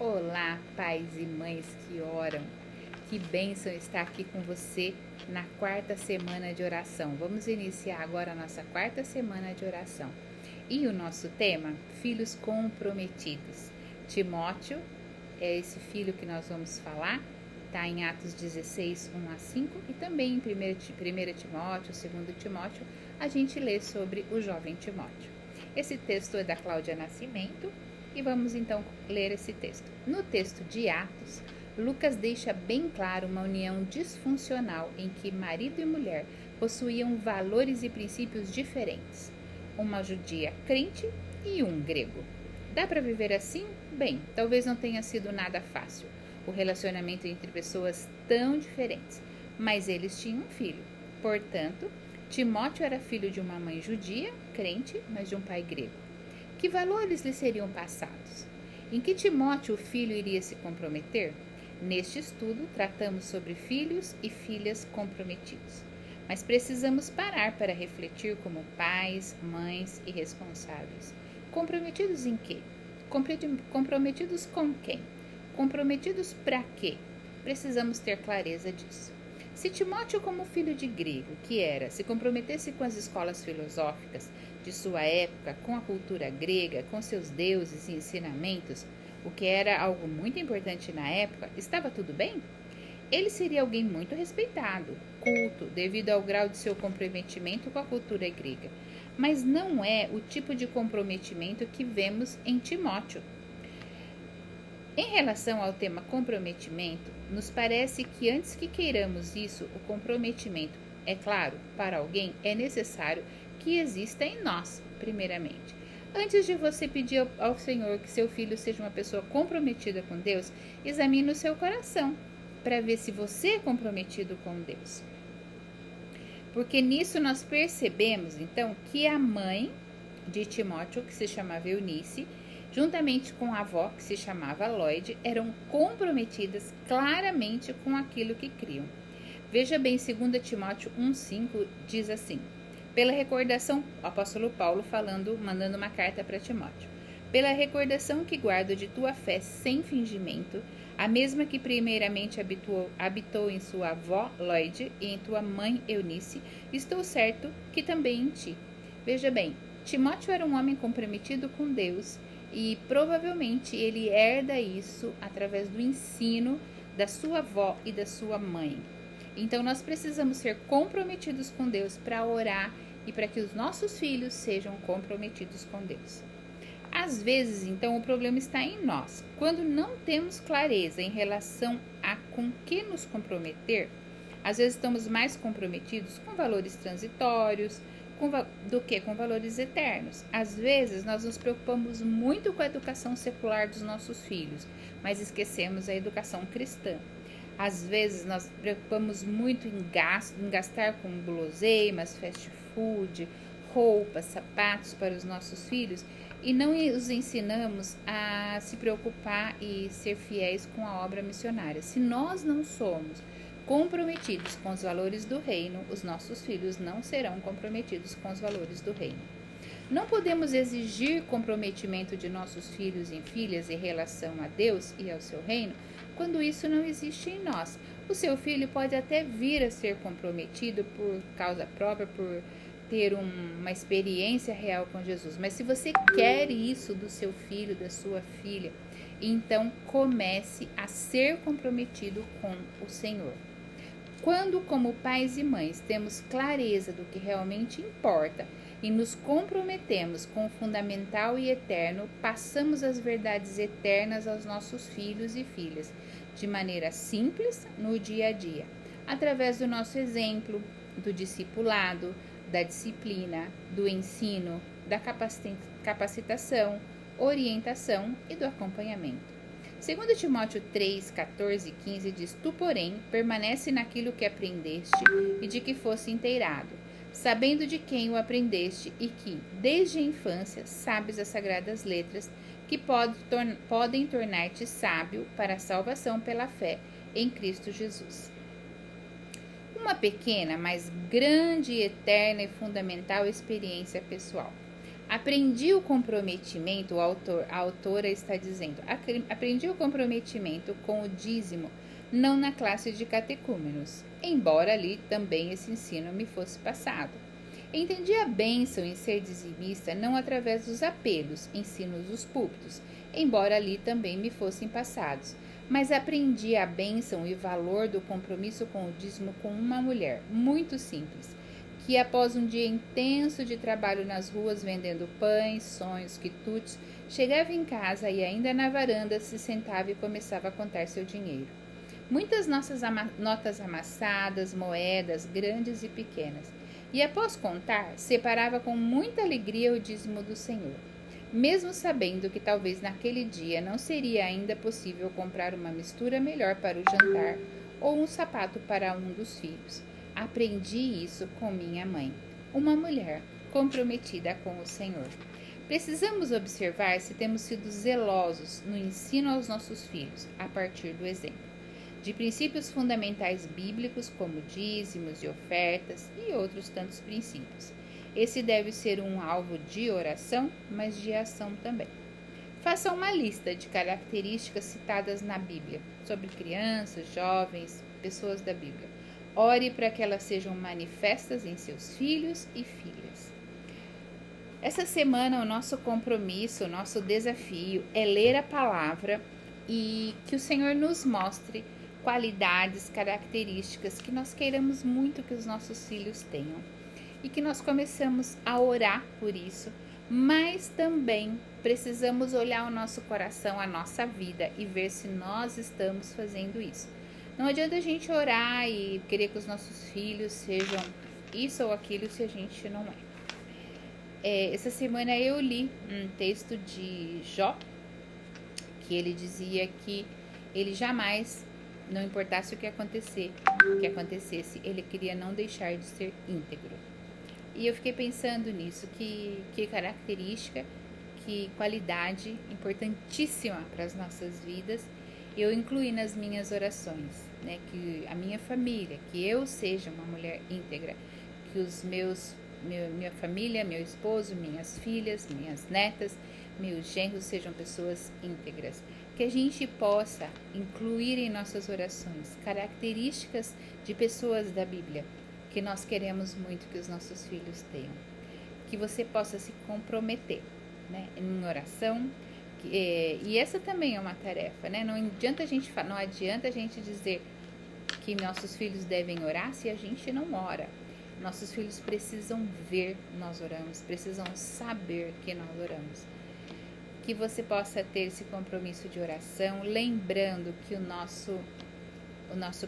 Olá, pais e mães que oram. Que bênção estar aqui com você na quarta semana de oração. Vamos iniciar agora a nossa quarta semana de oração. E o nosso tema, filhos comprometidos. Timóteo é esse filho que nós vamos falar. Está em Atos 16, 1 a 5 e também em 1 Timóteo, 2 Timóteo, a gente lê sobre o jovem Timóteo. Esse texto é da Cláudia Nascimento e vamos então ler esse texto. No texto de Atos, Lucas deixa bem claro uma união disfuncional em que marido e mulher possuíam valores e princípios diferentes. Uma judia crente e um grego. Dá para viver assim? Bem, talvez não tenha sido nada fácil o relacionamento entre pessoas tão diferentes, mas eles tinham um filho. Portanto, Timóteo era filho de uma mãe judia, crente, mas de um pai grego. Que valores lhe seriam passados? Em que Timóteo, o filho, iria se comprometer? Neste estudo, tratamos sobre filhos e filhas comprometidos. Mas precisamos parar para refletir como pais, mães e responsáveis. Comprometidos em quê? Comprometidos com quem? Comprometidos para quê? Precisamos ter clareza disso. Se Timóteo, como filho de grego que era, se comprometesse com as escolas filosóficas de sua época, com a cultura grega, com seus deuses e ensinamentos, o que era algo muito importante na época, estava tudo bem? Ele seria alguém muito respeitado, culto, devido ao grau de seu comprometimento com a cultura grega. Mas não é o tipo de comprometimento que vemos em Timóteo. Em relação ao tema comprometimento, nos parece que antes que queiramos isso, o comprometimento, é claro, para alguém, é necessário que exista em nós, primeiramente. Antes de você pedir ao Senhor que seu filho seja uma pessoa comprometida com Deus, examine o seu coração para ver se você é comprometido com Deus. Porque nisso nós percebemos, então, que a mãe de Timóteo, que se chamava Eunice, juntamente com a avó, que se chamava Lloyd, eram comprometidas claramente com aquilo que criam. Veja bem, 2 Timóteo 1,5 diz assim: pela recordação, o apóstolo Paulo mandando uma carta para Timóteo. Pela recordação que guardo de tua fé sem fingimento, a mesma que primeiramente habitou em sua avó Lloyd e em tua mãe Eunice, estou certo que também em ti. Veja bem, Timóteo era um homem comprometido com Deus e provavelmente ele herda isso através do ensino da sua avó e da sua mãe. Então nós precisamos ser comprometidos com Deus para orar e para que os nossos filhos sejam comprometidos com Deus. Às vezes, então, o problema está em nós. Quando não temos clareza em relação a com que nos comprometer, às vezes estamos mais comprometidos com valores transitórios do que com valores eternos. Às vezes, nós nos preocupamos muito com a educação secular dos nossos filhos, mas esquecemos a educação cristã. Às vezes, nós nos preocupamos muito em gastar com guloseimas, fast food, roupas, sapatos para os nossos filhos e não os ensinamos a se preocupar e ser fiéis com a obra missionária. Se nós não somos comprometidos com os valores do reino, os nossos filhos não serão comprometidos com os valores do reino. Não podemos exigir comprometimento de nossos filhos e filhas em relação a Deus e ao seu reino quando isso não existe em nós. O seu filho pode até vir a ser comprometido por causa própria, por ter uma experiência real com Jesus. Mas se você quer isso do seu filho, da sua filha, então comece a ser comprometido com o Senhor. Quando, como pais e mães, temos clareza do que realmente importa e nos comprometemos com o fundamental e eterno, passamos as verdades eternas aos nossos filhos e filhas, de maneira simples no dia a dia, através do nosso exemplo, do discipulado, da disciplina, do ensino, da capacitação, orientação e do acompanhamento. 2 Timóteo 3, 14 e 15 diz: tu, porém, permanece naquilo que aprendeste e de que fosse inteirado, sabendo de quem o aprendeste e que, desde a infância, sabes as sagradas letras que podem tornar-te sábio para a salvação pela fé em Cristo Jesus. Uma pequena, mas grande, eterna e fundamental experiência pessoal. Aprendi o comprometimento, a autora está dizendo, aprendi o comprometimento com o dízimo, não na classe de catecúmenos, embora ali também esse ensino me fosse passado. Entendi a bênção em ser dizimista não através dos apelos, ensinos dos púlpitos, embora ali também me fossem passados, mas aprendi a bênção e valor do compromisso com o dízimo com uma mulher, muito simples, que após um dia intenso de trabalho nas ruas vendendo pães, sonhos, quitutes, chegava em casa e ainda na varanda se sentava e começava a contar seu dinheiro. Muitas nossas notas amassadas, moedas grandes e pequenas, e após contar, separava com muita alegria o dízimo do Senhor, mesmo sabendo que talvez naquele dia não seria ainda possível comprar uma mistura melhor para o jantar ou um sapato para um dos filhos. Aprendi isso com minha mãe, uma mulher comprometida com o Senhor. Precisamos observar se temos sido zelosos no ensino aos nossos filhos, a partir do exemplo, de princípios fundamentais bíblicos como dízimos e ofertas e outros tantos princípios. Esse deve ser um alvo de oração, mas de ação também. Faça uma lista de características citadas na Bíblia sobre crianças, jovens, pessoas da Bíblia. Ore para que elas sejam manifestas em seus filhos e filhas. Essa semana o nosso compromisso, o nosso desafio é ler a palavra e que o Senhor nos mostre qualidades, características que nós queiramos muito que os nossos filhos tenham. E que nós começamos a orar por isso, mas também precisamos olhar o nosso coração, a nossa vida e ver se nós estamos fazendo isso. Não adianta a gente orar e querer que os nossos filhos sejam isso ou aquilo se a gente não é. Essa semana eu li um texto de Jó, que ele dizia que ele jamais, não importasse o que acontecesse, ele queria não deixar de ser íntegro. E eu fiquei pensando nisso, que característica, que qualidade importantíssima para as nossas vidas eu incluí nas minhas orações, né? Que a minha família, que eu seja uma mulher íntegra, que minha família, meu esposo, minhas filhas, minhas netas, meus genros sejam pessoas íntegras. Que a gente possa incluir em nossas orações características de pessoas da Bíblia que nós queremos muito que os nossos filhos tenham. Que você possa se comprometer, né, em oração. E essa também é uma tarefa, né? Não adianta a gente dizer que nossos filhos devem orar se a gente não ora. Nossos filhos precisam ver nós oramos, precisam saber que nós oramos. Que você possa ter esse compromisso de oração, lembrando que o nosso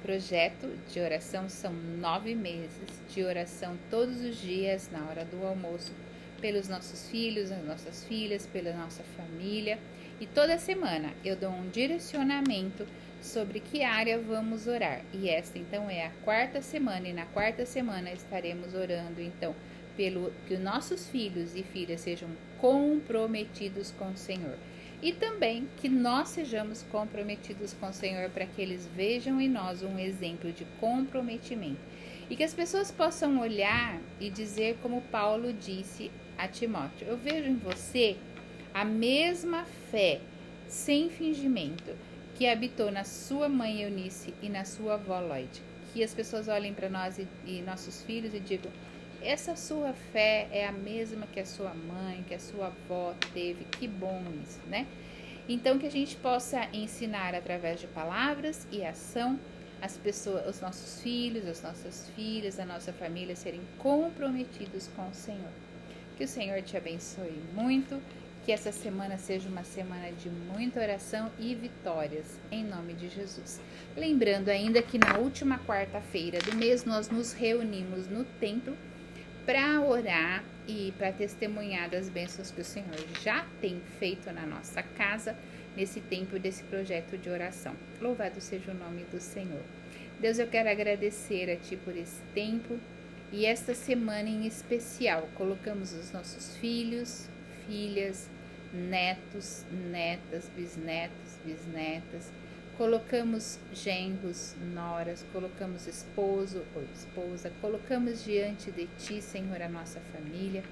projeto de oração são 9 meses de oração todos os dias, na hora do almoço, pelos nossos filhos, as nossas filhas, pela nossa família. E toda semana eu dou um direcionamento sobre que área vamos orar. E esta então é a 4ª semana, e na 4ª semana estaremos orando então pelo que os nossos filhos e filhas sejam comprometidos com o Senhor. E também que nós sejamos comprometidos com o Senhor para que eles vejam em nós um exemplo de comprometimento. E que as pessoas possam olhar e dizer como Paulo disse a Timóteo: eu vejo em você a mesma fé, sem fingimento, que habitou na sua mãe Eunice e na sua avó Lloyd. Que as pessoas olhem para nós e nossos filhos e digam: essa sua fé é a mesma que a sua mãe, que a sua avó teve. Que bom isso, né? Então que a gente possa ensinar através de palavras e ação as pessoas, os nossos filhos, as nossas filhas, a nossa família serem comprometidos com o Senhor. Que o Senhor te abençoe muito, que essa semana seja uma semana de muita oração e vitórias, em nome de Jesus. Lembrando ainda que na última quarta-feira do mês nós nos reunimos no templo para orar e para testemunhar das bênçãos que o Senhor já tem feito na nossa casa, nesse tempo desse projeto de oração. Louvado seja o nome do Senhor. Deus, eu quero agradecer a Ti por esse tempo e esta semana em especial. Colocamos os nossos filhos, filhas, netos, netas, bisnetos, bisnetas. Colocamos genros, noras, colocamos esposo ou esposa. Colocamos diante de Ti, Senhor, a nossa família,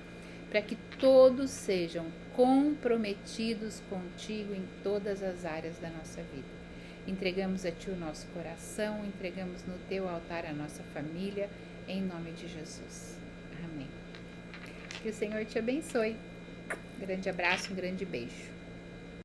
para que todos sejam comprometidos contigo em todas as áreas da nossa vida. Entregamos a Ti o nosso coração, entregamos no Teu altar a nossa família, em nome de Jesus. Amém. Que o Senhor te abençoe. Um grande abraço, um grande beijo.